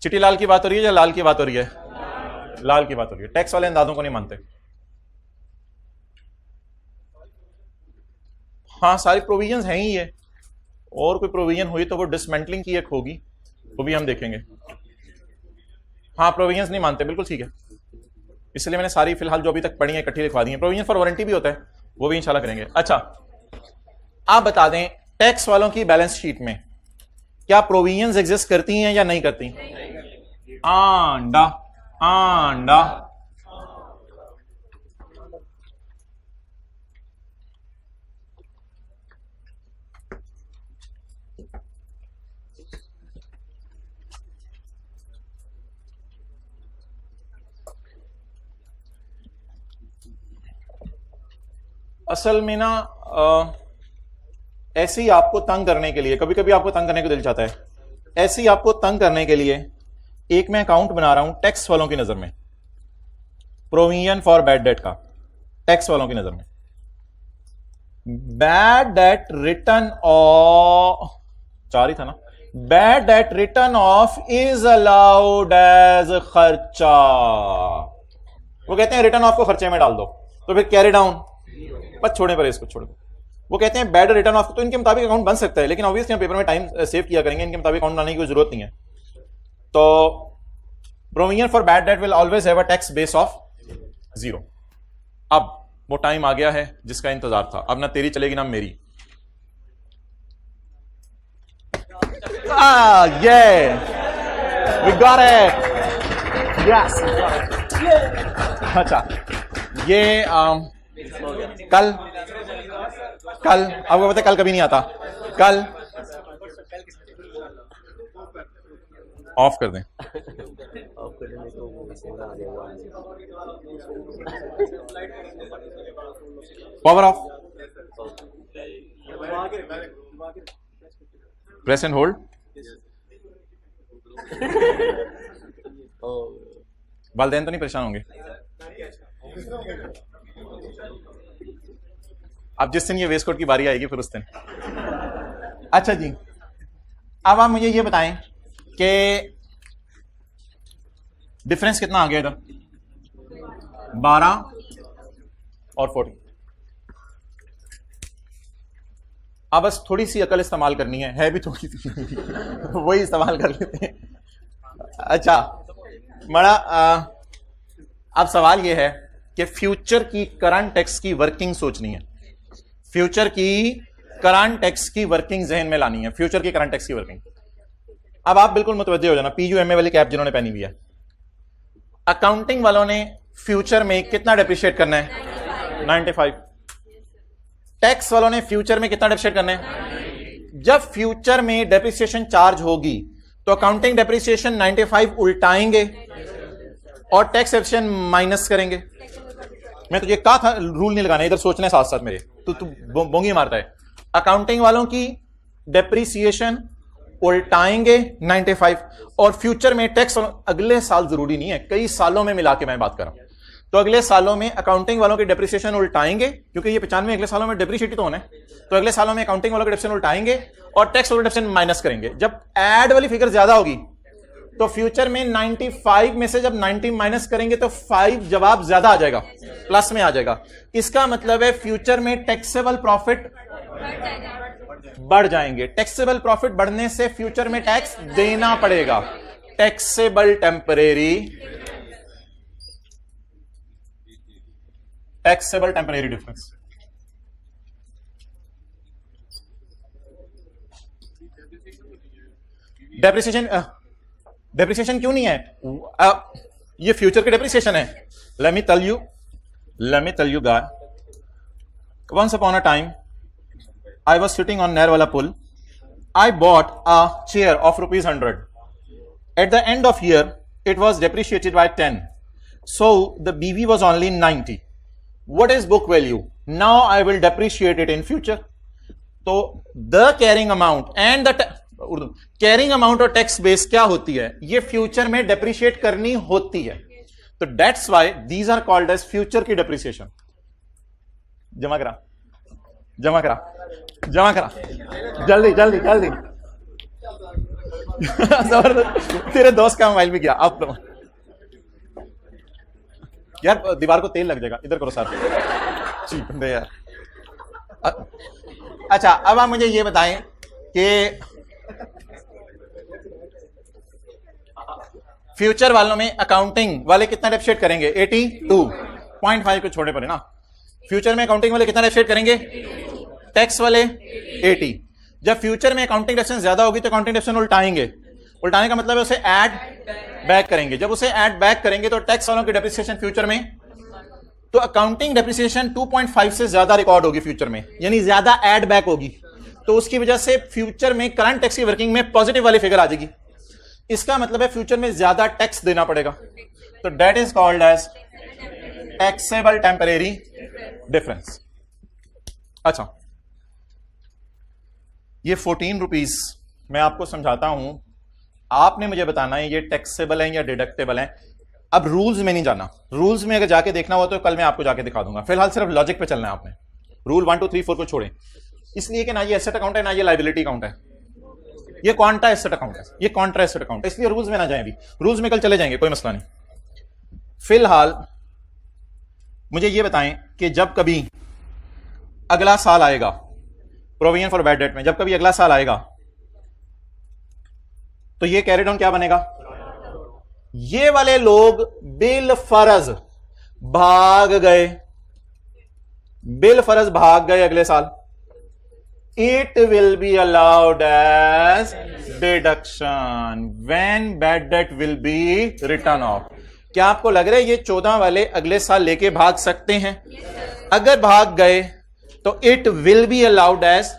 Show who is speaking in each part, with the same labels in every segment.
Speaker 1: चिट्टी लाल की बात हो रही है या लाल की बात हो रही है? लाल की बात हो रही है। टैक्स वाले अंदाजों को नहीं मानते। हाँ, सारी प्रोविजंस हैं ही ये, और कोई प्रोविजन हुई तो वो डिसमेंटलिंग की एक होगी, वो भी हम देखेंगे। हाँ, प्रोविजंस नहीं मानते, बिल्कुल ठीक है। इसलिए मैंने सारी फिलहाल जो अभी तक पढ़ी है इकट्ठी लिखवा दी है। प्रोविजन फॉर वारंटी भी होता है, वो भी इंशाल्लाह करेंगे। अच्छा, आप बता दें टैक्स वालों की बैलेंस शीट में क्या प्रोविजंस एग्जिस्ट करती हैं या नहीं करती? आंडा आंडा। असल में ना ऐसे ही आपको तंग करने के लिए, कभी कभी आपको तंग करने को दिल चाहता है, ऐसे ही आपको तंग करने के लिए एक मैं अकाउंट बना रहा हूं टैक्स वालों की नजर में, प्रोविजन फॉर बैड डेट का, टैक्स वालों की नजर में। बैड डेट रिटर्न ऑफ, 4 ही था ना, bad debt written off is allowed as खर्चा। वो कहते हैं रिटर्न ऑफ को खर्चे में डाल दो, तो फिर कैरी डाउन, पर छोड़े पर इसको छोड़ दो। वो कहते हैं बैड रिटर्न ऑफ, तो इनके मुताबिक अकाउंट बन सकता है, लेकिन ऑब्वियसली हम पेपर में टाइम सेव किया करेंगे, इनके मुताबिक अकाउंट बनाने की कोई जरूरत नहीं है। तो provision for bad debt will always have a tax base of 0। अब वो टाइम आ गया है जिसका इंतजार था, अब ना तेरी चलेगी ना मेरी। We got it, yes. अच्छा, ये कल आपको पता है कल कभी नहीं आता, कल ऑफ कर दें। Power of, press and hold. वालिदैन तो नहीं परेशान होंगे? अब जिस दिन ये वेस्ट कोट की बारी आएगी फिर उस दिन। अच्छा जी, अब आप मुझे ये बताएं कि डिफरेंस कितना आ गया इधर? 12 और 40। अब बस थोड़ी सी अकल इस्तेमाल करनी है भी थोड़ी सी वही इस्तेमाल कर लेते हैं। अच्छा बड़ा अब सवाल ये है कि फ्यूचर की करंट टैक्स की वर्किंग सोचनी है, फ्यूचर की करंट टैक्स की वर्किंग जहन में लानी है, फ्यूचर की करंट टैक्स की वर्किंग। अब आप बिल्कुल मुतवज्जे हो जाना, पीयूएमए वाली कैप जिन्होंने पहनी हुई है। अकाउंटिंग वालों ने फ्यूचर में कितना डेप्रिशिएट करना है? 95। टैक्स वालों ने फ्यूचर में कितना डेप्रिशिएट करना है? जब फ्यूचर में डेप्रिसिएशन चार्ज होगी तो अकाउंटिंग डेप्रिसिएशन 95 उल्टाएंगे और टैक्स एफिशिएंट माइनस करेंगे। मैं तुझे कहा था रूल नहीं लगाना, इधर सोचने साथ साथ मेरे, तू बोंगी मारता है। अकाउंटिंग वालों की डेप्रिसिएशन उल्टाएंगे 95 और फ्यूचर में टैक्स, अगले साल जरूरी नहीं है, कई सालों में मिला के मैं बात कर रहा हूं। तो अगले सालों में अकाउंटिंग वालों की डेप्रिसिएशन उल्टाएंगे, क्योंकि ये 95 अगले सालों में डेप्रिशिएट तो होना है, तो अगले सालों में अकाउंटिंग वालों की डेप्रिसिएशन उल्टाएंगे और टैक्स वालों की डेप्रिसिएशन माइनस करेंगे। जब एड वाली फिगर ज्यादा होगी तो फ्यूचर में 95 में से जब 90 माइनस करेंगे तो 5 जवाब ज्यादा आ जाएगा, प्लस में आ जाएगा। इसका मतलब है फ्यूचर में टैक्सेबल प्रॉफिट बढ़ जाएंगे। टैक्सेबल प्रॉफिट बढ़ने से फ्यूचर में टैक्स देना पड़ेगा। Taxable temporary, taxable temporary difference. Depreciation क्यों नहीं है? ये फ्यूचर की डेप्रिसिएशन है। Let me tell you guy, once upon a time I was sitting on Nerwala Pull. I bought a chair of ₹100. At the end of year, it was depreciated by 10. So the BV was only 90. What is book value? Now I will depreciate it in future. So the carrying amount and the carrying amount और tax base क्या होती है? ये future में depreciate करनी होती है। तो that's why these are called as future की depreciation. जमा करा जल्दी जबरदस्त, तेरे दोस्त का मोबाइल भी गया। अब तो यार दीवार को तेल लग जाएगा, इधर करो सर, चीप बंदे यार। अच्छा अब आप मुझे ये बताएं कि फ्यूचर वालों में अकाउंटिंग वाले कितना डेप्रिशिएट करेंगे? 82.5 को छोड़ने पड़े ना। फ्यूचर में अकाउंटिंग वाले कितना डेप्रिशिएट करेंगे? टैक्स वाले 80। जब फ्यूचर में अकाउंटिंग डेप्रिसिएशन ज्यादा होगी तो अकाउंटिंग डेप्रिसिएशन उल्टाएंगे। उल्टाने का मतलब है उसे ऐड बैक करेंगे। जब उसे ऐड बैक करेंगे तो टैक्स वालों की डेप्रिसिएशन फ्यूचर में, तो अकाउंटिंग डेप्रिसिएशन 2.5 से ज्यादा रिकॉर्ड होगी फ्यूचर में, यानी ज्यादा ऐड बैक होगी। तो उसकी वजह से फ्यूचर में करंट टैक्स की वर्किंग में पॉजिटिव वाली फिगर आ जाएगी। इसका मतलब है फ्यूचर में ज्यादा टैक्स देना पड़ेगा। तो that is called as taxable temporary difference. अच्छा ये 14 रुपीज मैं आपको समझाता हूं, आपने मुझे बताना है ये टैक्सेबल है या डिडक्टेबल है। अब रूल्स में नहीं जाना, रूल्स में अगर जाके देखना हो तो कल मैं आपको जाके दिखा दूंगा। फिलहाल सिर्फ लॉजिक पे चलना है आपने। रूल 1 2 3 4 को छोड़ें, इसलिए कि ना ये एसेट अकाउंट है ना ये लायबिलिटी अकाउंट है, ये क्वांटा एसेट अकाउंट है, ये कॉन्ट्रा एसेट अकाउंट है, इसलिए रूल्स में ना जाएं। अभी रूल्स में कल चले जाएंगे, कोई मसला नहीं। फिलहाल मुझे ये बताएं कि जब कभी अगला साल आएगा प्रोविजन फॉर बैड डेट में, जब कभी अगला साल आएगा तो ये कैरी डाउन क्या बनेगा? ये वाले लोग बिल फर्ज भाग गए, बिल फर्ज भाग गए अगले साल, it will be allowed as deduction when bad debt will be written off. क्या आपको लग रहा है ये 14 वाले अगले साल लेके भाग सकते हैं? अगर भाग गए तो it will be allowed as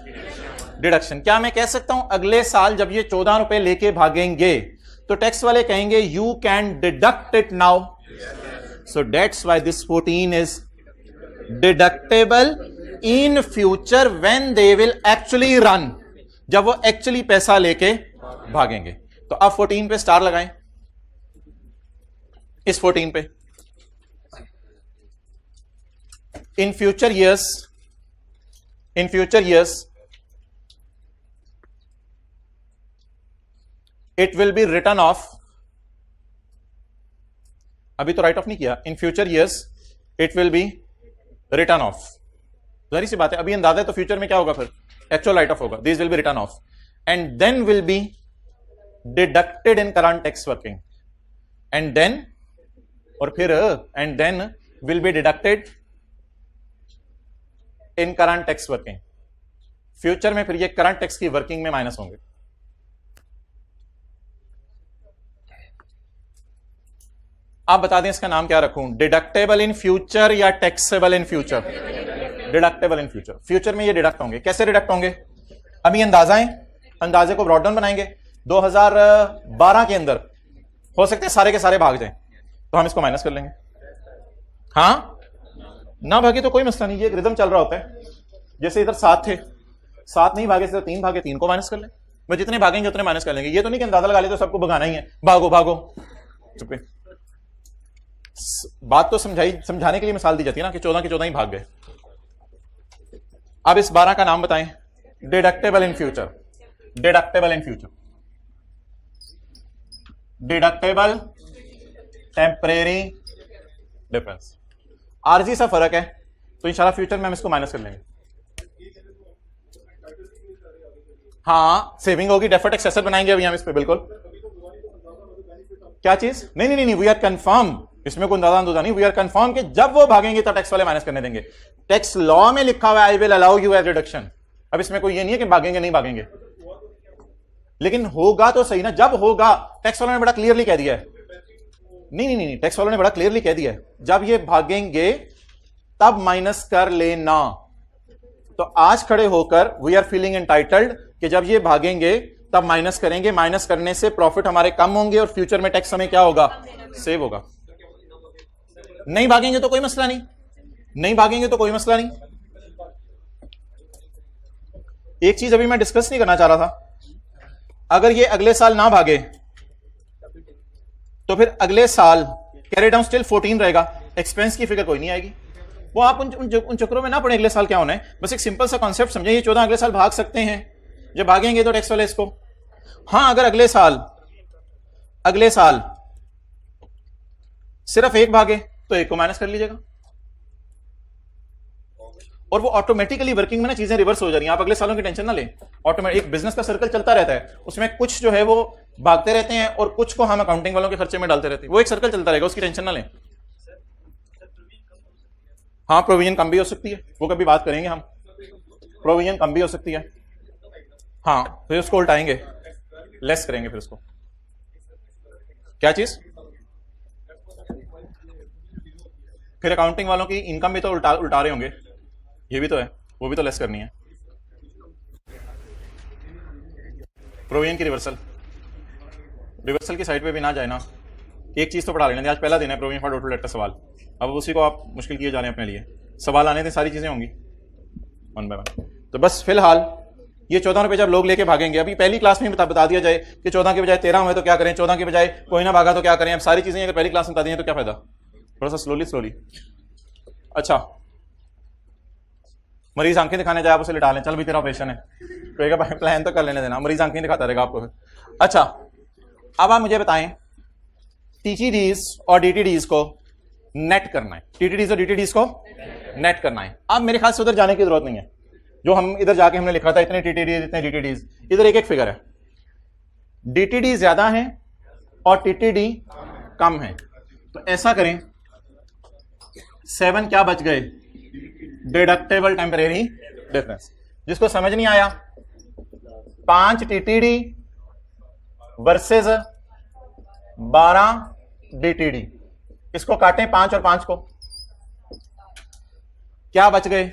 Speaker 1: deduction. क्या मैं कह सकता हूं अगले साल जब ये 14 रुपए लेके भागेंगे तो टैक्स वाले कहेंगे you can deduct it now? So that's why this 14 is deductible in future when they will actually run, जब वो एक्चुअली पैसा लेके भागेंगे। तो अब 14 पे स्टार लगाएं, इस 14 पे। In future years it will be written of, अभी तो राइट ऑफ नहीं किया, in future years it will be written of. जाहिर सी बात है, अभी अंदाजा है तो फ्यूचर में क्या होगा? फिर एक्चुअल राइट ऑफ होगा। This will be written off and then will be deducted in current tax working, and then और फिर and then will be deducted in current tax working. Future में फिर ये करंट टैक्स की working में minus होंगे। आप बता दें इसका नाम क्या रखूं? डिडक्टेबल इन फ्यूचर या taxable in future? Deductible in future. Future में ये डिडक्ट होंगे। कैसे डिडक्ट होंगे? अभी अंदाजा है, अंदाजे को ब्रॉड डाउन बनाएंगे। 2012 के अंदर हो सकते हैं सारे के सारे भाग जाएं, तो हम इसको माइनस कर लेंगे। हाँ ना भागे तो कोई मसला नहीं, ये एक रिदम चल रहा होता है। जैसे इधर 7 थे, 7 नहीं भागे तो 3 भागे, 3 को माइनस कर लें। मैं जितने भागेंगे उतने माइनस कर लेंगे। ये तो नहीं कि अंदाजा लगा ले तो सबको भगाना ही है, भागो भागो। चुप, बात तो समझाने के लिए मिसाल दी जाती है ना कि 14 के 14 ही भाग गए। अब इस 12 का नाम बताएं। Deductible in future, deductible in future, deductible temporary difference. आरजी सा फर्क है, तो इंशाल्लाह फ्यूचर में हम इसको माइनस कर लेंगे। हाँ सेविंग होगी, डेफर्ड टैक्स एसेट बनाएंगे अभी हम इस पे। बिल्कुल। क्या चीज? नहीं नहीं नहीं, वी आर कंफर्म, इसमें कोई अंदाजा नहीं। वी आर कंफर्म कि जब वो भागेंगे तो टैक्स वाले माइनस करने देंगे। टैक्स लॉ में लिखा हुआ है I will allow you as reduction. अब इसमें कोई ये नहीं है कि भागेंगे नहीं भागेंगे, लेकिन होगा तो सही ना। जब होगा, टैक्स वालों ने बड़ा क्लियरली कह दिया है। नहीं नहीं नहीं, टैक्स वालों ने बड़ा क्लियरली कह दिया है, जब ये भागेंगे तब माइनस कर लेना। तो आज खड़े होकर वी आर फीलिंग एंटाइटल्ड कि जब ये भागेंगे तब माइनस करेंगे। माइनस करने से प्रॉफिट हमारे कम होंगे और फ्यूचर में टैक्स हमें क्या होगा? सेव होगा। नहीं भागेंगे तो कोई मसला नहीं, नहीं भागेंगे तो कोई मसला नहीं। एक चीज अभी मैं डिस्कस नहीं करना चाह रहा था, अगर ये अगले साल ना भागे तो फिर अगले साल कैरी डाउन स्टिल 14 रहेगा, एक्सपेंस की फिगर कोई नहीं आएगी। वो आप उन चक्रों में ना पड़े अगले साल क्या होना है। बस एक सिंपल सा कॉन्सेप्ट समझे, ये 14 अगले साल भाग सकते हैं, जब भागेंगे तो टैक्स वाले इसको हाँ, अगर अगले साल सिर्फ एक भागे तो एक को माइनस कर लीजिएगा, और वो ऑटोमेटिकली वर्किंग में ना चीजें रिवर्स हो जा रही हैं। आप अगले सालों की टेंशन ना लें, ऑटोमेटिक एक बिजनेस का सर्कल चलता रहता है, उसमें कुछ जो है वो भागते रहते हैं और कुछ को हम अकाउंटिंग वालों के खर्चे में डालते रहते हैं, वो एक सर्कल चलता रहेगा, उसकी टेंशन ना लें। हाँ, प्रोविजन कम भी हो सकती है, वो कभी बात करेंगे हम, प्रोविजन कम भी हो सकती है। हाँ, फिर उसको उल्टाएंगे, लेस करेंगे फिर उसको। क्या चीज? फिर अकाउंटिंग वालों की इनकम भी तो उल्टा रहे होंगे, ये भी तो है, वो भी तो लेस करनी है। प्रोविजन की रिवर्सल की साइड पे भी ना जाए ना, एक चीज तो पढ़ा लेना। आज पहला दिन है प्रोविजन फॉर टोटल डेट का सवाल, अब उसी को आप मुश्किल किए जा रहे हैं अपने लिए। सवाल आने थे, सारी चीजें होंगी वन बाय वन। तो बस फिलहाल ये 14 रुपए जब लोग लेके भागेंगे, अभी पहली क्लास में बता दिया जाए कि 14 के बजाय 13 हुए तो क्या करें, 14 के बजाय कोई ना भागा तो क्या करें, अब सारी चीजें अगर पहली क्लास में बता दी तो क्या फायदा। थोड़ा सा स्लोली। अच्छा, मरीज आंखें दिखाने जाए, आप उसे लिटा लें, चल भी तेरा ऑपरेशन है, कहेगा भाई प्लान तो कर लेने देना, मरीज आंखें दिखाता रहेगा आपको। अच्छा, अब आप मुझे बताएं, टीटीडीज और डीटीडीज को नेट करना है, टीटीडीज और डीटीडीज को नेट करना है। अब मेरे ख्याल से उधर जाने की जरूरत नहीं है, जो हम इधर जाके हमने लिखा था इतने टीटीडीज इतने डीटीडीज, इधर एक एक फिगर है, डीटीडी ज्यादा है और टीटीडी कम है। तो ऐसा करें, 7 क्या बच गए, डिडक्टेबल टेम्परेरी डिफरेंस। जिसको समझ नहीं आया, 5 टीटीडी वर्सेस 12 डीटीडी, इसको काटें 5 और 5 को, क्या बच गए,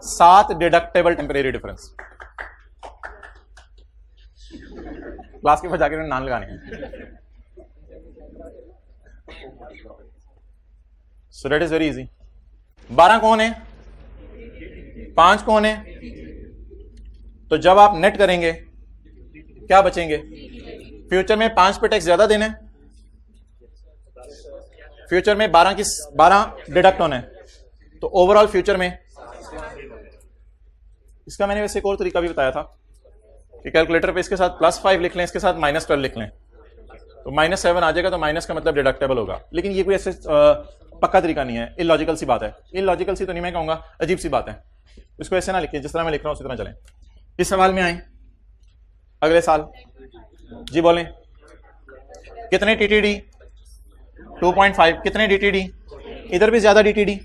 Speaker 1: 7 डिडक्टेबल टेम्परेरी डिफरेंस। क्लास के बाद जाके नाम लगाने हैं। So that is very easy. 12 कौन है, 5 कौन है, तो जब आप नेट करेंगे क्या बचेंगे, फ्यूचर में 5 पे टैक्स ज्यादा देना है, फ्यूचर में 12 डिडक्ट होना है, तो ओवरऑल फ्यूचर में, इसका मैंने वैसे एक और तरीका भी बताया था कि कैलकुलेटर पे इसके साथ +5 लिख लें, इसके साथ -12 लिख लें, तो -7 आ जाएगा, तो माइनस का मतलब डिडक्टेबल होगा। लेकिन ये कोई ऐसे पक्का तरीका नहीं है, इलॉजिकल सी बात है, इलॉजिकल सी तो नहीं मैं कहूंगा, अजीब सी बात है। इसको ऐसे ना लिखिए, जिस तरह मैं लिख रहा हूं उसी तरह चलें। इस सवाल में आए, अगले साल जी बोलें, कितने टीटीडी, 2.5, कितने डीटीडी, इधर भी ज्यादा डीटीडी,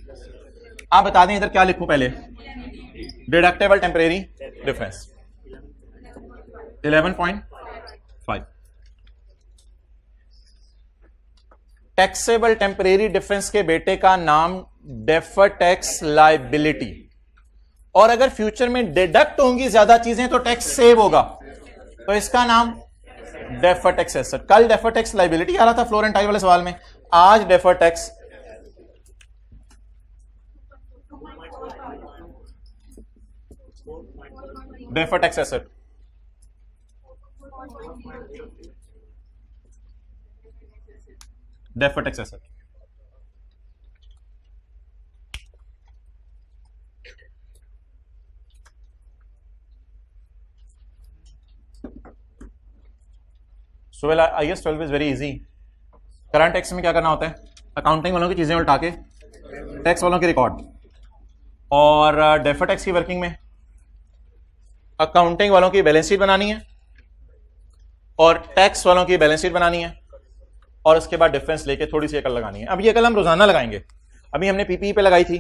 Speaker 1: आप बता दें इधर क्या लिखूं पहले, deductible temporary difference 11.5, taxable temporary difference के बेटे का नाम डेफर टैक्स लाइबिलिटी, और अगर फ्यूचर में डिडक्ट होंगी ज्यादा चीजें तो टैक्स सेव होगा, तो इसका नाम डेफर टैक्स एसेट। कल डेफर टैक्स लाइबिलिटी आ रहा था फ्लोर एंड टाई वाले सवाल में, आज defer tax asset. Defer tax asset, so well IAS 12 is very easy. Current tax में क्या करना होता है, अकाउंटिंग वालों की चीजें उल्टा के टैक्स वालों के रिकॉर्ड, और डेफर टैक्स की वर्किंग में अकाउंटिंग वालों की बैलेंस शीट बनानी है और टैक्स वालों की बैलेंस शीट बनानी है, और उसके बाद डिफरेंस लेके थोड़ी सी अकल लगानी है। अब ये अकल हम रोजाना लगाएंगे, अभी हमने पीपीई पे लगाई थी,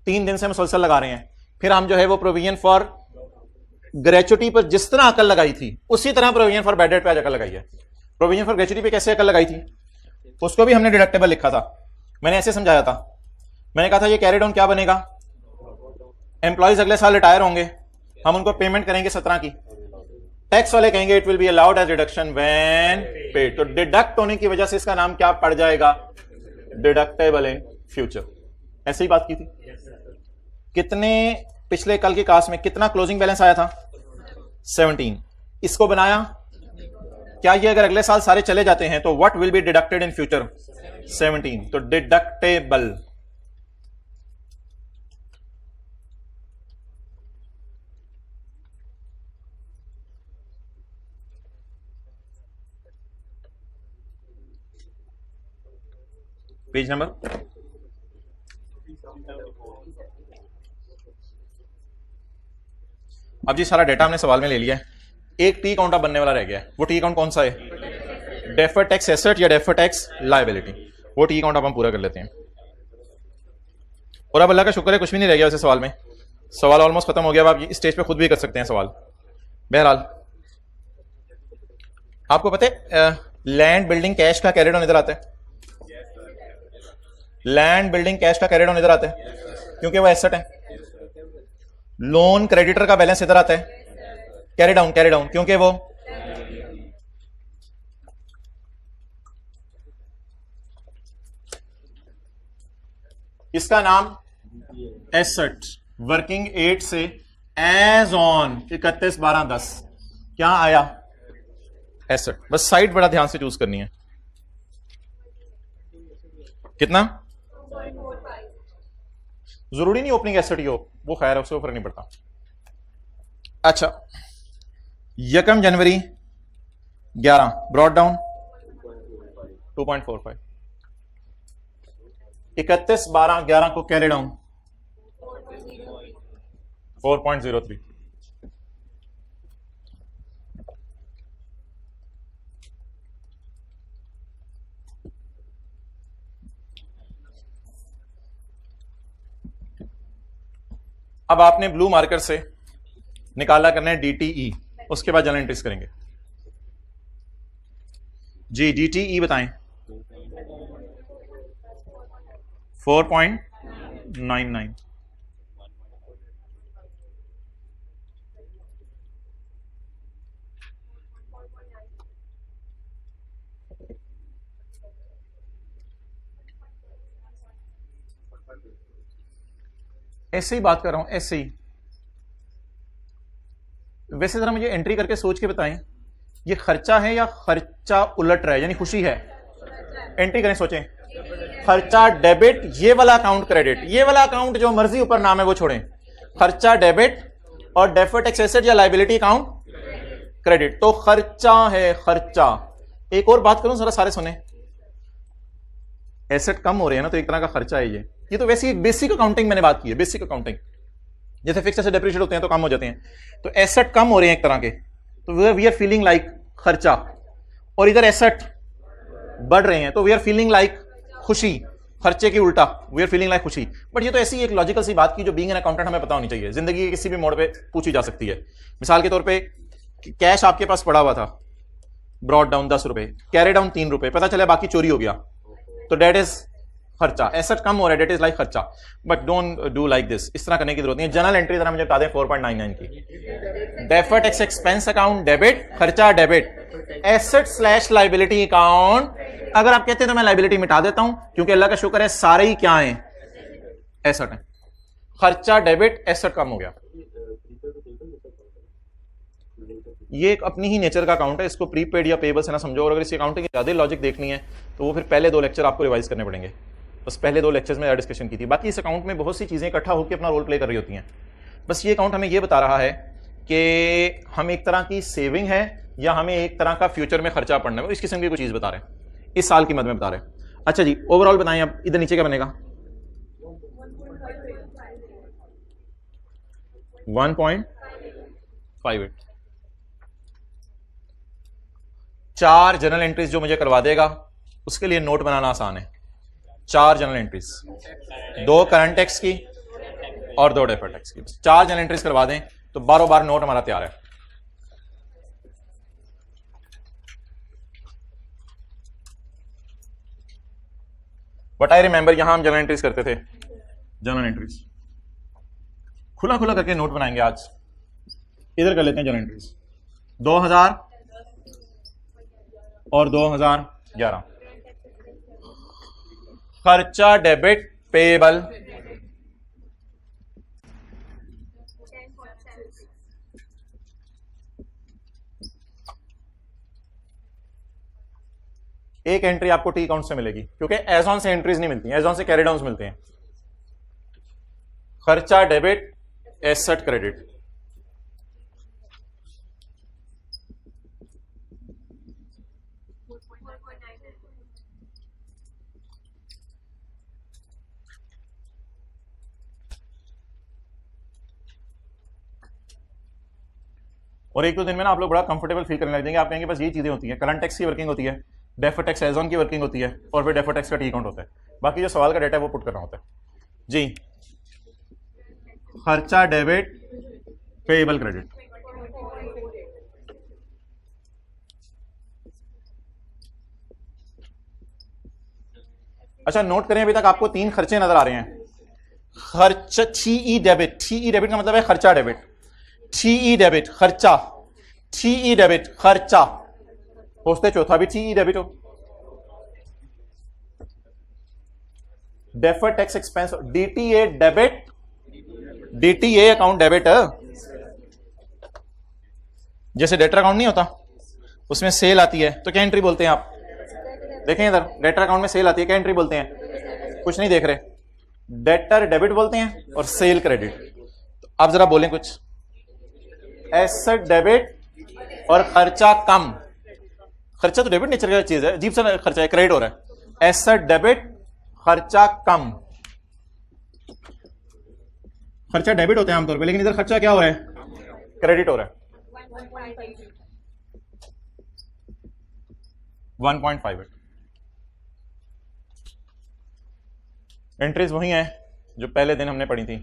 Speaker 1: 3 दिन से हम मुसलसल लगा रहे हैं, फिर हम जो है वो प्रोविजन फॉर ग्रेचुटी पर जिस तरह अकल लगाई थी उसी तरह प्रोविजन फॉर बैड डेट पे आज अकल लगाई है। प्रोविजन फॉर ग्रेचुटी पे कैसे अकल लगाई थी, उसको भी हमने डिडक्टेबल लिखा था, मैंने ऐसे समझाया था, मैंने कहा था ये कैरिड ऑन क्या बनेगा, एम्प्लॉयज अगले साल रिटायर होंगे, हम उनको पेमेंट करेंगे 17 की, टैक्स वाले कहेंगे it will be allowed as deduction when paid, तो डिडक्ट होने की वजह से इसका नाम क्या पड़ जाएगा, डिडक्टेबल इन फ्यूचर। ऐसे ही बात की थी। कितने पिछले कल की क्लास में कितना क्लोजिंग बैलेंस आया था, 17, इसको बनाया, क्या ये अगर अगले साल सारे चले जाते हैं तो what will be deducted in future, 17, तो डिडक्टेबल। पेज नंबर, अब जी सारा डेटा हमने सवाल में ले लिया है, एक टी अकाउंट अब बनने वाला रह गया है। वो टी अकाउंट कौन सा है? डेफर्ड टैक्स एसेट या डेफर्ड टैक्स लायबिलिटी। वो टी अकाउंट अब हम पूरा कर लेते हैं। और अब अल्लाह का शुक्र है कुछ भी नहीं रह गया वैसे सवाल में, सवाल ऑलमोस्ट खत्म हो गया। अब आप इस स्टेज पे खुद भी कर सकते हैं सवाल। बहरहाल आपको पता है लैंड बिल्डिंग कैश का कैरिड ऑन इधर आता है। लैंड बिल्डिंग कैश का कैरिड ऑन इधर आता है क्योंकि वो एसेट है। लोन क्रेडिटर का बैलेंस इधर आता है, कैरी डाउन क्योंकि वो इसका नाम एसेट वर्किंग एट से एज ऑन 31/12/10 क्या आया? एसेट। बस साइड बड़ा ध्यान से चूज करनी है। कितना? जरूरी नहीं ओपनिंग एसेट ही हो, वो खैर है उससे फर्क नहीं पड़ता। अच्छा 1 जनवरी 11 ब्रॉड डाउन 2.45, 31/12/11 को कैरी डाउन 4.03। अब आपने ब्लू मार्कर से निकाला करना है डीटीई, उसके बाद जनरल एंट्रीज करेंगे। जी डीटीई बताएं। 4.99। ऐसे ही बात कर रहा हूं, ऐसे ही। वैसे जरा मुझे एंट्री करके सोच के बताएं, ये खर्चा है या खर्चा उलट रहा है, यानी खुशी है? एंट्री करें, सोचें। खर्चा डेबिट, ये वाला अकाउंट क्रेडिट, ये वाला अकाउंट जो मर्जी ऊपर नाम है वो छोड़ें। खर्चा डेबिट और डेफर्ड टैक्स एसेट या लायबिलिटी अकाउंट क्रेडिट, तो खर्चा है खर्चा। एक और बात करूं, जरा सारे सुने। एसेट कम हो रहे हैं ना, तो एक तरह का खर्चा है ये तो वैसे एक बेसिक अकाउंटिंग मैंने बात की है, बेसिक अकाउंटिंग। जैसे फिक्स एसेट डेप्रिशिएट होते हैं तो कम हो जाते हैं, तो एसेट कम हो रहे हैं एक तरह के, तो वी आर फीलिंग लाइक खर्चा। और इधर एसेट बढ़ रहे हैं तो वी आर फीलिंग लाइक खुशी, खर्चे की उल्टा वी आर फीलिंग लाइक खुशी। बट ये तो ऐसी एक लॉजिकल सी बात की जो बीइंग एन अकाउंटेंट हमें पता होनी चाहिए, जिंदगी के किसी भी मोड़ पे पूछी जा सकती है। मिसाल के तौर पे कैश आपके पास पड़ा हुआ था, ब्रॉड डाउन 10 रुपए, कैरी डाउन 3 रुपए, पता चला बाकी चोरी हो गया, तो डेट इज खर्चा। एसेट कम हो रहा है, डेट इज लाइक खर्चा। But don't do like this, इस तरह करने की जरूरत नहीं है। जनरल एंट्री जरा मुझे बता दें 4.99 की। Deferred tax expense account debit, खर्चा debit. Asset slash liability account, अगर आप कहते हैं तो मैं लाइबिलिटी मिटा देता हूं क्योंकि अल्लाह का शुक्र है सारे ही क्या हैं? एसेट है। खर्चा डेबिट, एसेट कम हो गया। ये एक अपनी ही नेचर का अकाउंट है, इसको प्रीपेड या पेबल से ना समझो। और अगर इस अकाउंटिंग की ज्यादा लॉजिक देखनी है तो वो फिर पहले 2 लेक्चर आपको रिवाइज करने पड़ेंगे। बस पहले 2 लेक्चर्स में डिस्कशन की थी। बाकी इस अकाउंट में बहुत सी चीजें इकट्ठा होकर अपना रोल प्ले कर रही होती हैं। बस ये अकाउंट हमें ये बता रहा है कि हम एक तरह की सेविंग है या हमें एक तरह का फ्यूचर में खर्चा पड़ना है, इस किस्म की कोई चीज बता रहे हैं, इस साल की मद में बता रहे हैं। अच्छा जी ओवरऑल बताएं, अब इधर नीचे क्या बनेगा? 1.58। 4 जनरल एंट्रीज जो मुझे करवा देगा उसके लिए नोट बनाना आसान है। 4 जनरल एंट्रीज, 2 करंट टैक्स की और 2 डेफर्ड टैक्स की। 4 जनरल एंट्रीज करवा दें तो बारों बार नोट हमारा तैयार है। बट आई रिमेंबर यहां हम जनरल एंट्रीज करते थे। जनरल एंट्रीज खुला खुला करके नोट बनाएंगे आज। इधर कर लेते हैं जनरल एंट्रीज 2000 और 2011। खर्चा डेबिट पेबल, एक एंट्री आपको टी अकाउंट से मिलेगी क्योंकि एज ऑन से एंट्रीज नहीं मिलती, एज ऑन से कैरी डाउन मिलते हैं। खर्चा डेबिट, एसेट क्रेडिट। और एक दो दिन में ना आप लोग बड़ा कंफर्टेबल फील करने लग जाएंगे। आप कहेंगे बस ये चीज़ें होती हैं, करंट टैक्स की वर्किंग होती है, डेफर्ड टैक्स एज ऑन की वर्किंग होती है, और फिर डेफर्ड टैक्स का टी अकाउंट होता है। बाकी जो सवाल का डाटा है वो पुट करना होता है जी। खर्चा डेबिट, पेएबल क्रेडिट। अच्छा नोट करें, अभी तक आपको 3 खर्चे नजर आ रहे हैं। खर्च TE डेबिट, TE डेबिट का मतलब है खर्चा डेबिट, TE डेबिट खर्चा, TE डेबिट खर्चा, हो सकता है चौथा भी TE डेबिट हो। Deferred tax expense, DTA debit, DTA account debit. जैसे डेटर अकाउंट नहीं होता, उसमें सेल आती है तो क्या एंट्री बोलते हैं आप? देखें इधर, डेटर अकाउंट में सेल आती है, क्या एंट्री बोलते हैं? कुछ नहीं देख रहे, डेटर डेबिट बोलते हैं और सेल क्रेडिट। तो आप जरा बोलें कुछ। एसेट डेबिट और खर्चा कम, खर्चा तो डेबिट नेचर का चीज है, अजीब सा खर्चा है, क्रेडिट हो रहा है। एसेट डेबिट, खर्चा कम। खर्चा डेबिट होता है आमतौर पे, लेकिन इधर खर्चा क्या हो रहा है? क्रेडिट हो रहा है। 1.58 एंट्रीज वही हैं जो पहले दिन हमने पढ़ी थी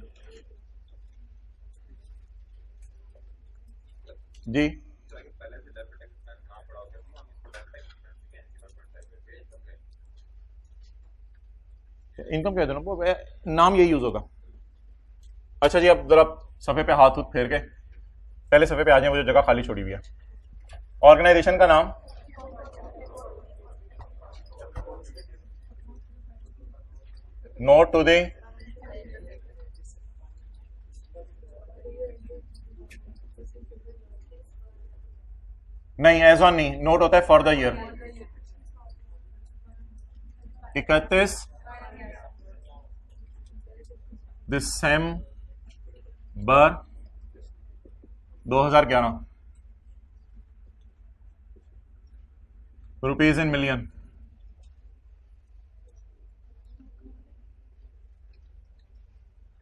Speaker 1: जी। इनकम कह दो ना, नाम यही यूज होगा। अच्छा जी, अब जरा सफे पे हाथ फेर के पहले सफे पे आ जाए, वो जो जगह खाली छोड़ी हुई है। ऑर्गेनाइजेशन का नाम, नोट टू दी नहीं, एज ऑन नहीं, नोट होता है for the year 31 December 2011, rupees in million.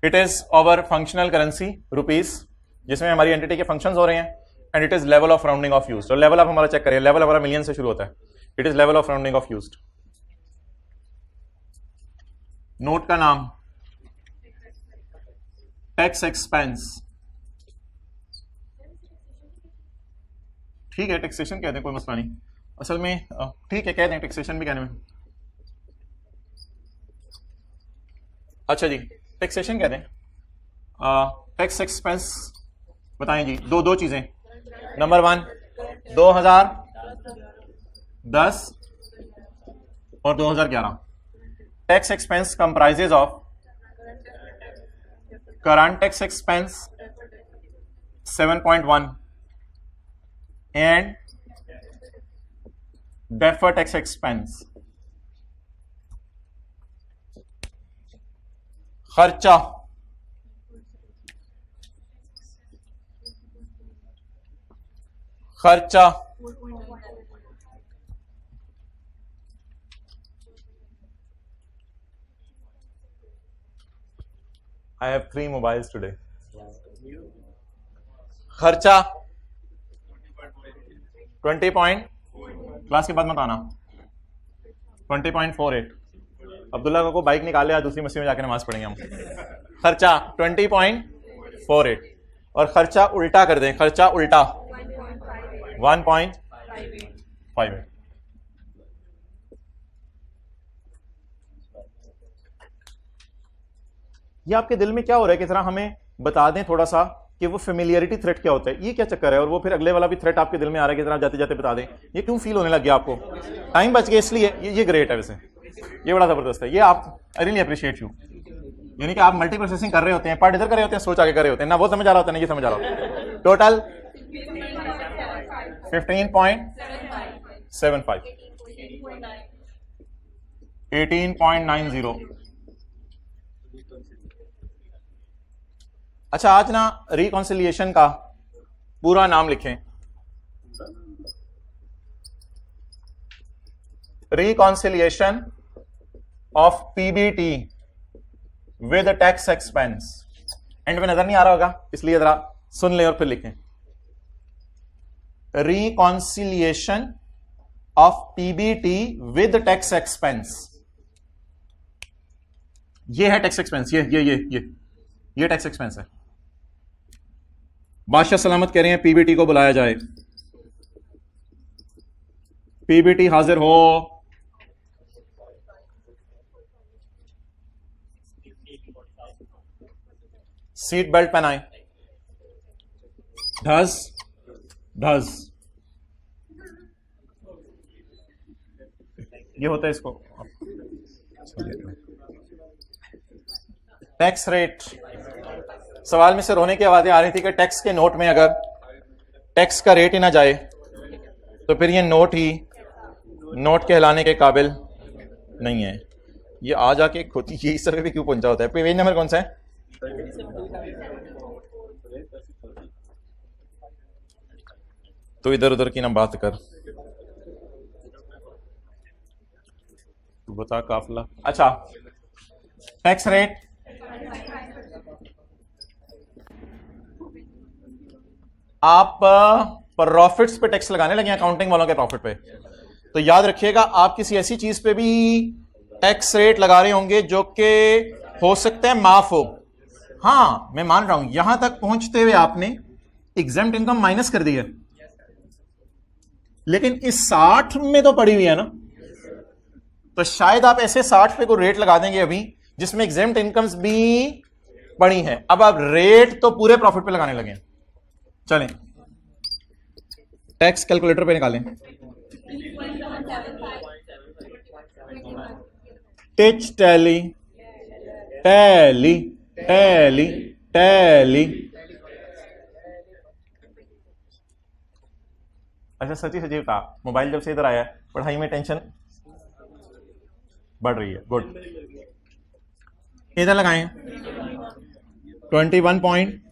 Speaker 1: It is our functional currency rupees, जिसमें हमारी एंटिटी के फंक्शंस हो रहे हैं, and it is level of rounding off used. और लेवल आप हमारा चेक करिए, लेवल हमारा मिलियन से शुरू होता है, it is level of rounding off used. Note का नाम टैक्स एक्सपेंस, ठीक है टैक्सेशन कहते हैं, कोई मसला नहीं असल में, ठीक है कह दें टैक्सेशन भी कहने में। अच्छा जी, टैक्सेशन कह दें। टैक्स एक्सपेंस बताएं जी, दो चीजें। नंबर 1 2010 और 2011। Tax expense comprises of current tax expense 7.1 and deferred tax expense. खर्चा, खर्चा I have 3 mobiles today. खर्चा 20 पॉइंट, क्लास के बाद मत आना, 20.48। अब्दुल्ला को बाइक निकाले, आज दूसरी मस्जिद में जाकर नमाज पढ़ेंगे हम। खर्चा 20.48 और खर्चा उल्टा कर दें, खर्चा उल्टा 1.58। ये आपके दिल में क्या हो रहा है कि जरा हमें बता दें थोड़ा सा कि वो फेमिलियरिटी थ्रेट क्या होता है, ये क्या चक्कर है? और वो फिर अगले वाला भी थ्रेट आपके दिल में आ रहा है कि जरा जाते जाते बता दें, ये क्यों फील होने लग गया आपको? टाइम बच गया इसलिए, ये ग्रेट है वैसे, ये बड़ा जबरदस्त है, ये आप आई रियली अप्रिशिएट यू। यानी कि आप मल्टी प्रोसेसिंग कर रहे होते हैं, पार्ट इधर कर रहे होते हैं, सोच आगे कर रहे होते हैं, ना वो समझ आ रहा होता है ना ये समझ आ रहा होता है। टोटल 15.75, 18.90। अच्छा आज ना रिकॉन्सिलिएशन का पूरा नाम लिखें, reconciliation of PBT with tax expense. And में नजर नहीं आ रहा होगा इसलिए जरा सुन लें और फिर लिखें। Reconciliation of PBT with tax expense. ये है टैक्स एक्सपेंस, ये टैक्स एक्सपेंस है। बादशाह सलामत कह रहे हैं पीबीटी को बुलाया जाए। पीबीटी हाजिर हो। Seat belt पहनाएं। ढस ढस, ये होता है इसको। टैक्स रेट, सवाल में से रोने की आवाजें आ रही थी कि टैक्स के नोट में अगर टैक्स का रेट ही ना जाए तो फिर ये नोट ही नोट कहलाने के काबिल नहीं है। ये आ जाके खुद ही इस तरह भी क्यों पहुंचा होता है। पेज नंबर कौन सा है? तो इधर उधर की ना बात कर, तू बता काफला। अच्छा, टैक्स रेट आप प्रॉफिट्स पे टैक्स लगाने लगे, अकाउंटिंग वालों के प्रॉफिट पे, तो याद रखिएगा आप किसी ऐसी चीज पे भी टैक्स रेट लगा रहे होंगे जो कि हो सकता है माफ हो। हाँ मैं मान रहा हूं यहां तक पहुंचते हुए आपने एग्जेम्प्ट इनकम माइनस कर दी है, लेकिन इस 60 में तो पड़ी हुई है ना, तो शायद आप ऐसे 60 पे को रेट लगा देंगे अभी जिसमें एग्जेम्प्ट इनकम्स भी पड़ी हैं। अब आप रेट तो पूरे प्रॉफिट पे लगाने लगे। चलें टैक्स कैलकुलेटर पे निकालें। Teach tally tally tally tally. अच्छा सची सजीव था, मोबाइल जब से इधर आया है पढ़ाई में टेंशन बढ़ रही है। गुड, इधर लगाएं 21 पॉइंट।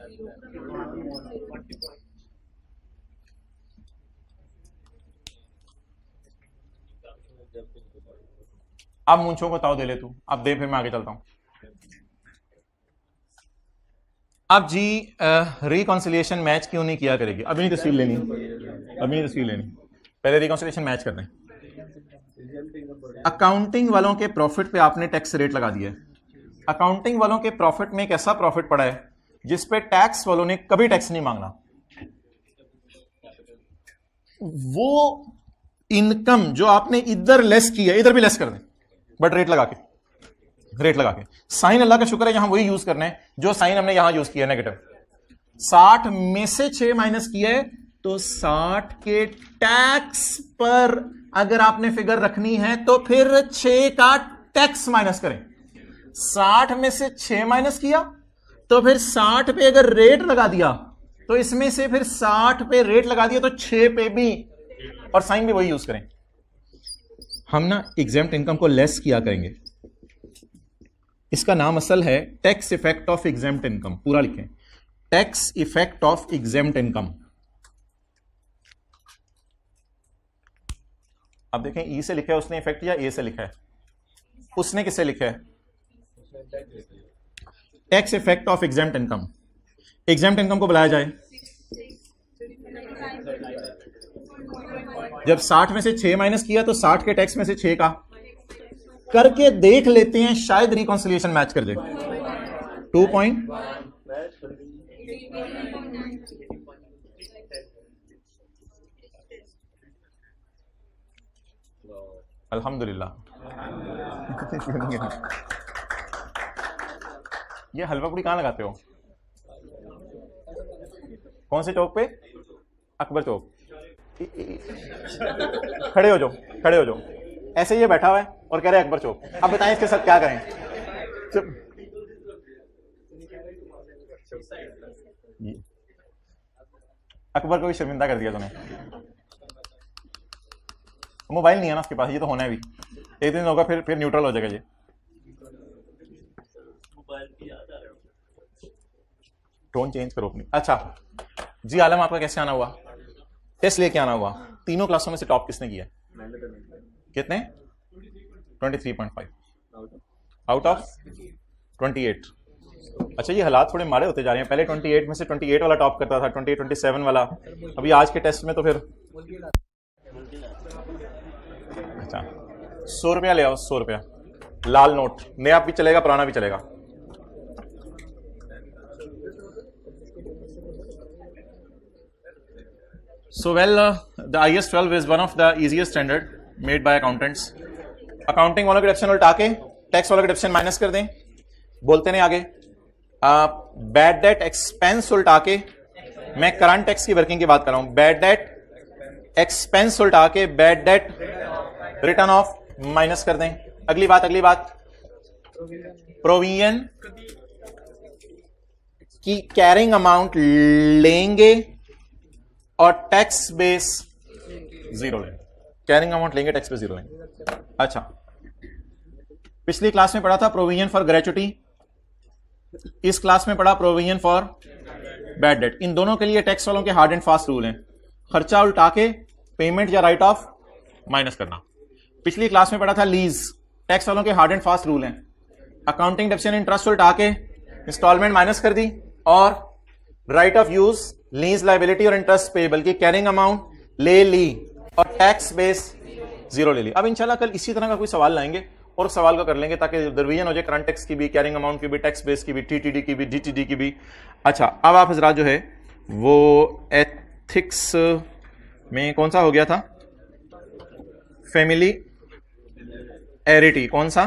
Speaker 1: अब मूंछों को ताव दे ले तू, अब दे फिर मैं आगे चलता हूं। अब जी रिकॉन्सिलिएशन मैच क्यों नहीं किया करेगी? अभी नहीं तस्वीर लेनी, अभी नहीं तस्वीर लेनी, पहले रिकॉन्सिलिएशन मैच कर दें। अकाउंटिंग वालों के प्रॉफिट पे आपने टैक्स रेट लगा दिया है। अकाउंटिंग वालों के प्रॉफिट में एक ऐसा प्रॉफिट पड़ा है जिस पे टैक्स वालों ने कभी टैक्स नहीं मांगना। वो इनकम जो आपने इधर लेस की है इधर भी लेस कर दें, बट रेट लगा के, रेट लगा के। साइन अल्लाह का शुक्र है यहां वही यूज करना है जो साइन हमने यहां यूज किया, नेगेटिव। 60 में से 6 माइनस किया है तो 60 के टैक्स पर अगर आपने फिगर रखनी है तो फिर 6 का टैक्स माइनस करें। 60 में से 6 माइनस किया तो फिर 60 पे अगर रेट लगा दिया तो इसमें से फिर 60 पे रेट लगा दिया तो 6 पे भी, और साइन भी वही यूज करें। हम ना एग्जेम्प्ट इनकम को लेस किया करेंगे। इसका नाम असल है tax effect of exempt income. पूरा लिखें, tax effect of exempt income. अब देखें ई से लिखा है उसने इफेक्ट या ए से लिखा है? उसने किससे लिखा है? Tax effect of exempt income. Exempt income को बुलाया जाए। जब 60 में से 6 माइनस किया तो 60 के टैक्स में से 6 का करके देख लेते हैं, शायद रिकॉन्सिलिएशन मैच कर जाए। 2 पॉइंट अल्हम्दुलिल्लाह। ये हलवा पूरी कहां लगाते हो? कौन से चौक पे? अकबर चौक। खड़े हो जाओ, खड़े हो जाओ। ऐसे ये बैठा हुआ है और कह रहे हैं अकबर चौक। अब बताएं इसके साथ क्या करें? अकबर को भी शर्मिंदा कर दिया तूने। मोबाइल नहीं है ना उसके पास, ये तो होना है भी। एक दिन होगा फिर न्यूट्रल हो जाएगा ये। टोन चेंज करो अपनी। अच्छा जी आलम, आपका कैसे आना हुआ? टेस्ट लेके आना हुआ। तीनों क्लासों में से टॉप किसने किया? कितने? 23.5 आउट ऑफ 28। अच्छा, ये हालात थोड़े मारे होते जा रहे हैं। पहले 28 में से 28 वाला टॉप करता था, 28, 27 वाला। अभी आज के टेस्ट में तो फिर अच्छा 100 रुपया ले आओ, 100 रुपया लाल नोट, नया भी चलेगा पुराना भी चलेगा। So well, the IS 12 is one of the easiest standard made by accountants. Accounting वालों के डेफिनेशन उल्टा के टैक्स वालों के डेफिनेशन माइनस कर दें, बोलते नहीं आगे। बैड डेट एक्सपेंस उल्टा के, मैं करंट टैक्स की वर्किंग की बात कर रहा हूं, बैड डेट एक्सपेंस उल्टा के bad debt written of minus कर दें। अगली बात प्रोविजन की कैरिंग अमाउंट लेंगे और टैक्स बेस जीरो लेंगे, कैरिंग अमाउंट लेंगे टैक्स बेस जीरो लेंगे। अच्छा, पिछली क्लास में पढ़ा था प्रोविजन फॉर ग्रेचुटी, इस क्लास में पढ़ा प्रोविजन फॉर बैड डेट। इन दोनों के लिए टैक्स वालों के हार्ड एंड फास्ट रूल हैं, खर्चा उल्टा के पेमेंट या राइट ऑफ माइनस करना। पिछली क्लास में पढ़ा था लीज, टैक्स वालों के हार्ड एंड फास्ट रूल हैं, अकाउंटिंग डेफिनेशन इंटरेस्ट उल्टा के इंस्टॉलमेंट माइनस कर दी और right of use, lease liability और इंटरेस्ट पेबल की कैरिंग अमाउंट ले ली और टैक्स बेस जीरो ले ली। अब इंशाल्लाह कल इसी तरह का कोई सवाल लाएंगे और सवाल का कर लेंगे ताकि रिवीजन हो जाए करंट टैक्स की भी, कैरिंग अमाउंट की भी, टैक्स बेस की भी, टीटीडी की भी, डीटीडी की भी। अच्छा, अब आप हजरात जो है वो एथिक्स में कौन सा हो गया था, फैमिलियरिटी, कौन सा,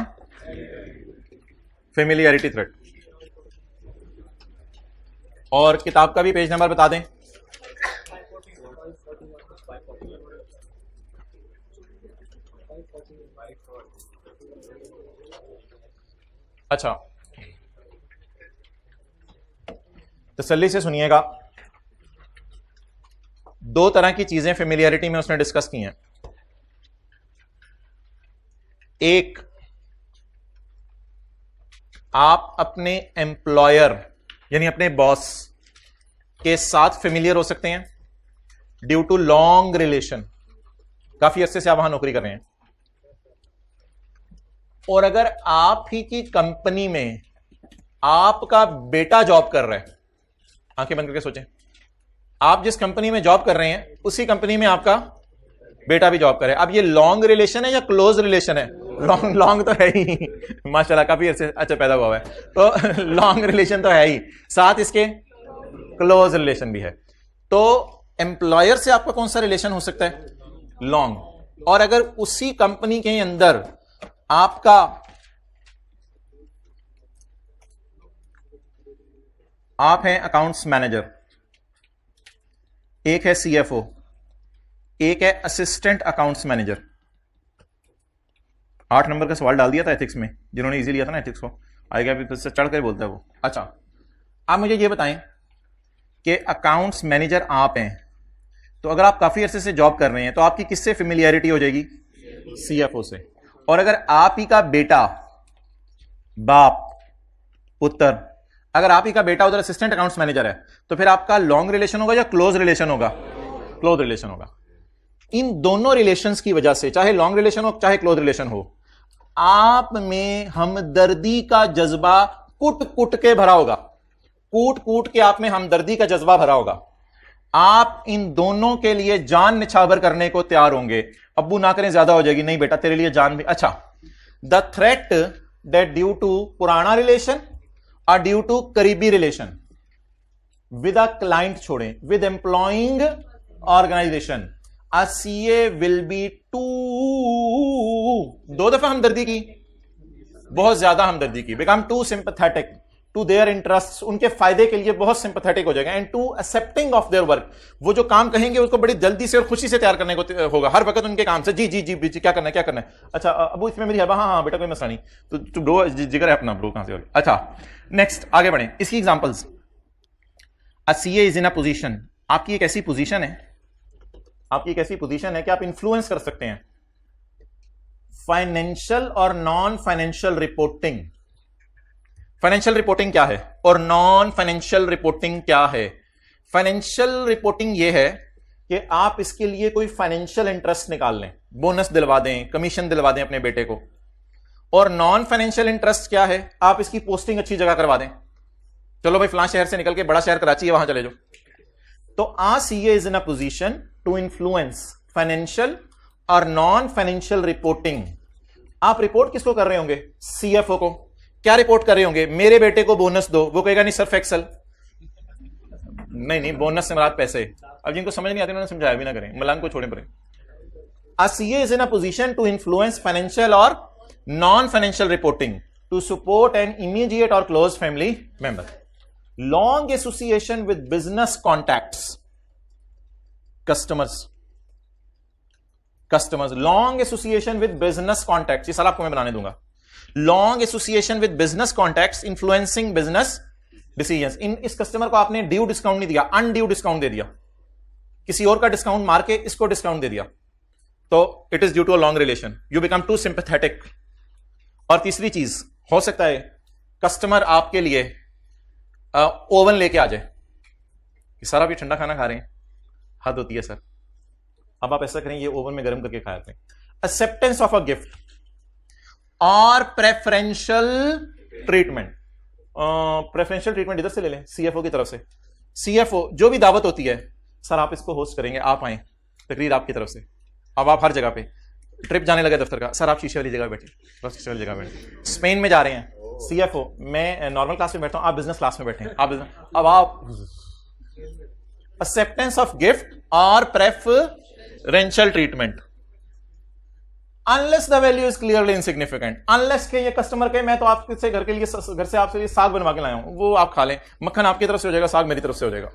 Speaker 1: फैमिलियरिटी थ्रेट। और किताब का भी पेज नंबर बता दें। अच्छा, तसल्ली से सुनिएगा, दो तरह की चीजें फेमिलियरिटी में उसने डिस्कस की हैं। एक, आप अपने एम्प्लॉयर यानी अपने बॉस के साथ फेमिलियर हो सकते हैं ड्यू टू लॉन्ग रिलेशन, काफी अरसे से आप वहां नौकरी कर रहे हैं। और अगर आप ही की कंपनी में आपका बेटा जॉब कर रहा है, आंखें बंद करके सोचें, आप जिस कंपनी में जॉब कर रहे हैं उसी कंपनी में आपका बेटा भी जॉब करे। अब ये लॉन्ग रिलेशन है या क्लोज रिलेशन है? लॉन्ग तो है ही, माशाल्लाह काफी अरसे अच्छा पैदा हुआ है, तो लॉन्ग रिलेशन तो है ही, साथ इसके क्लोज रिलेशन भी है। तो एम्प्लॉयर से आपका कौन सा रिलेशन हो सकता है? लॉन्ग। और अगर उसी कंपनी के अंदर आपका आप हैं अकाउंट्स मैनेजर, एक है सीएफओ, एक है असिस्टेंट अकाउंट्स मैनेजर। 8 नंबर का सवाल डाल दिया था एथिक्स में, जिन्होंने इजी लिया था ना एथिक्स को, आएगा भी फिर से चढ़ कर बोलता है वो। अच्छा, आप मुझे ये बताएं कि अकाउंट्स मैनेजर आप हैं, तो अगर आप काफी अरसे से जॉब कर रहे हैं तो आपकी किससे फेमिलियरिटी हो जाएगी? सीएफओ से। और अगर आप ही का बेटा, बाप, पुत्र, अगर आप ही का बेटा उधर असिस्टेंट अकाउंट्स मैनेजर है, तो फिर आपका लॉन्ग रिलेशन होगा या क्लोज रिलेशन होगा? क्लोज रिलेशन होगा। इन दोनों रिलेशंस की वजह से, चाहे लॉन्ग रिलेशन हो चाहे क्लोज रिलेशन हो, आप में हमदर्दी का जज्बा कुट कुट के भरा होगा, कूट कूट के आप में हमदर्दी का जज्बा भरा होगा। आप इन दोनों के लिए जान निछावर करने को तैयार होंगे। अब्बू ना करें, ज्यादा हो जाएगी, नहीं बेटा तेरे लिए जान भी। अच्छा, the threat that due to पुराना रिलेशन और ड्यू टू करीबी रिलेशन विद अ क्लाइंट छोड़ें, with employing organization, a CA will be too, 2 दफा हमदर्दी की, बहुत ज्यादा हमदर्दी की, become too sympathetic to their interest, उनके फायदे के लिए बहुत सिंपैथेटिक हो जाएगा, and too accepting of their work, वो जो काम कहेंगे उसको बड़ी जल्दी से और खुशी से तैयार करने को होगा, हर वक्त उनके काम से जी जी जी जी क्या करना है क्या करना है। अच्छा अबू इसमें मेरी है, हाँ हाँ बेटा कोई मसला नहीं, तो ब्रो जिगर है अपना ब्रो, कहां से? अच्छा नेक्स्ट आगे बढ़े, इसकी examples. A CA is in a position, आपकी एक ऐसी पोजीशन है, आपकी एक ऐसी पोजीशन है कि आप इन्फ्लुएंस कर सकते हैं फाइनेंशियल और non financial reporting. Financial reporting क्या है और नॉन फाइनेंशियल रिपोर्टिंग क्या है? फाइनेंशियल रिपोर्टिंग यह है कि आप इसके लिए कोई फाइनेंशियल इंटरेस्ट निकाल लें, बोनस दिलवा दें, कमीशन दिलवा दें अपने बेटे को। और नॉन फाइनेंशियल इंटरेस्ट क्या है? आप इसकी पोस्टिंग अच्छी जगह करवा दें, चलो भाई फलां शहर से निकल के बड़ा शहर कराची है, वहां चले जाओ। तो a CA is in a position to influence financial और नॉन फाइनेंशियल रिपोर्टिंग। आप रिपोर्ट किसको कर रहे होंगे? सीएफओ को। क्या रिपोर्ट कर रहे होंगे? मेरे बेटे को बोनस दो, वो कहेगा नहीं सिर्फ एक्सेल। नहीं, बोनस से मुराद पैसे। अब जिनको समझ नहीं आते उन्होंने समझाया भी ना करें, मलांग को छोड़े पड़े। A CA is in a position to influence financial or non-financial reporting to support an immediate or close family member. Long association with business contacts, customers. Long association with business contacts. ये सारा आपको मैं बनाने दूंगा। Long association with business contacts influencing business decisions. इस customer को आपने due discount नहीं दिया, अनड्यू डिस्काउंट दे दिया, किसी और का डिस्काउंट मार के इसको डिस्काउंट दे दिया, तो it is due to a long relation, you become too sympathetic. और तीसरी चीज हो सकता है कस्टमर आपके लिए ओवन लेके आ जाए कि सर आप ये ठंडा खाना खा रहे हैं, हद होती है सर, अब आप ऐसा करें ये ओवन में गर्म करके खाया करें। एक्सेप्टेंस ऑफ अ गिफ्ट और प्रेफरेंशियल ट्रीटमेंट। प्रेफरेंशियल ट्रीटमेंट इधर से ले लें सीएफओ की तरफ से। सीएफओ जो भी दावत होती है, सर आप इसको होस्ट करेंगे, आप आए, तकरीर आपकी तरफ से। अब आप हर जगह पे ट्रिप जाने लगे दफ्तर का, सर आप शीशे वाली जगह बैठे, बस शीशे वाली जगह बैठे। स्पेन में जा रहे हैं, सीएफओ मैं नॉर्मल क्लास में बैठा हूं, आप बिजनेस क्लास में बैठे हैं, आप अब आप एक्सेप्टेंस ऑफ गिफ्ट और preferential treatment. Unless the value is clearly insignificant, unless के ये कस्टमर के मैं तो आपसे घर के लिए घर से आपसे साग बनवा के लाया हूं, वो आप खा लें, मक्खन आपकी तरफ से हो जाएगा, साग मेरी तरफ से हो जाएगा।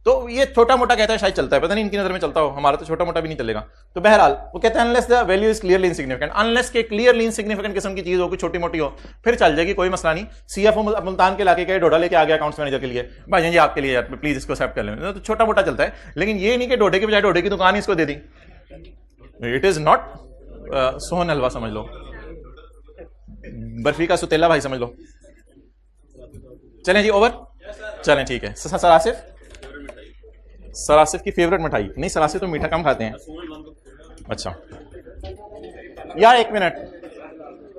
Speaker 1: तो ये छोटा मोटा कहता है शायद चलता है, पता नहीं इनकी नजर में चलता हो, हमारा तो छोटा मोटा भी नहीं चलेगा। तो बहरहाल वो कहते हैं unless the value is clearly insignificant, unless के क्लियरली इनसिग्निफिकेंट किस्म की चीज हो, कोई छोटी मोटी हो, फिर चल जाएगी, कोई मसला नहीं। सीएफओ मुल्तान के इलाके के डोडा लेके आ गया अकाउंट्स मैनेजर के लिए, भाई जी आपके लिए यार प्लीज इसको एक्सेप्ट कर लें, तो छोटा मोटा चलता है। लेकिन ये नहीं कि डोडे के बजाय डोडे की दुकान ही इसको दे दी, इट इज नॉट सोहन हलवा समझ लो, बर्फी का सुतेला भाई समझ लो। चलें जी ओवर, चलें ठीक है। सर आसिफ की फेवरेट मिठाई नहीं, सर आसिफ तो मीठा कम खाते हैं। अच्छा यार एक मिनट,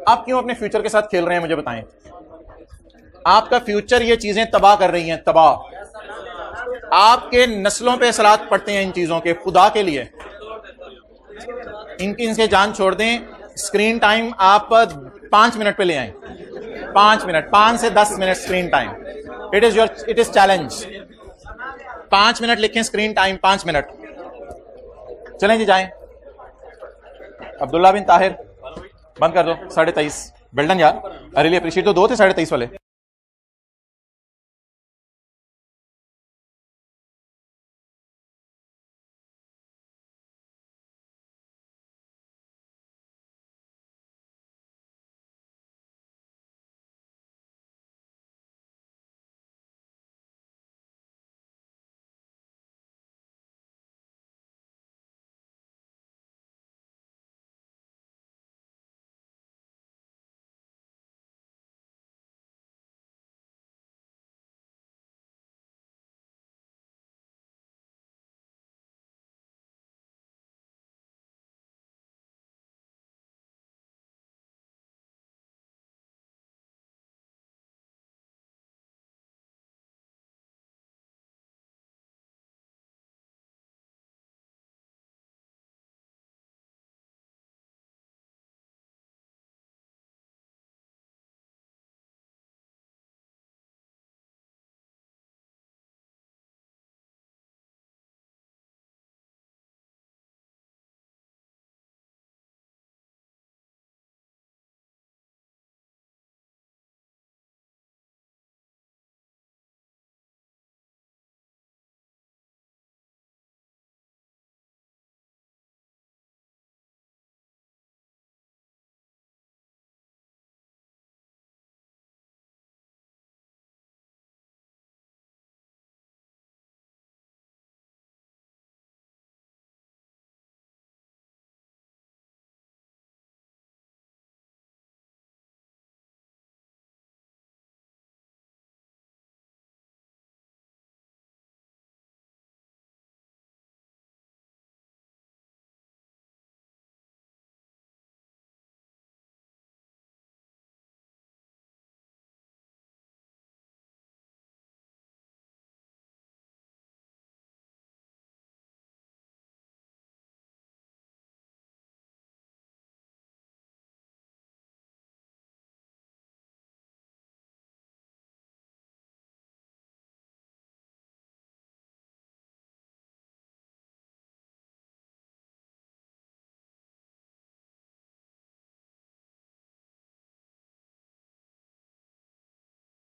Speaker 1: आप क्यों अपने फ्यूचर के साथ खेल रहे हैं मुझे बताएं। आपका फ्यूचर ये चीजें तबाह कर रही हैं, तबाह। आपके नस्लों पे असरात पड़ते हैं इन चीजों के, खुदा के लिए इनसे जान छोड़ दें। स्क्रीन टाइम आप 5 मिनट पे ले आए, 5 मिनट, 5 से 10 minute screen time, it is challenge. 5 minute लिखें स्क्रीन टाइम, 5 मिनट। चलें जी जाएं। अब्दुल्ला बिन ताहिर बंद कर दो, 23:30। वेल डन यार, आई रियली अप्रिशिएट। तो 2 थे 23:30 वाले।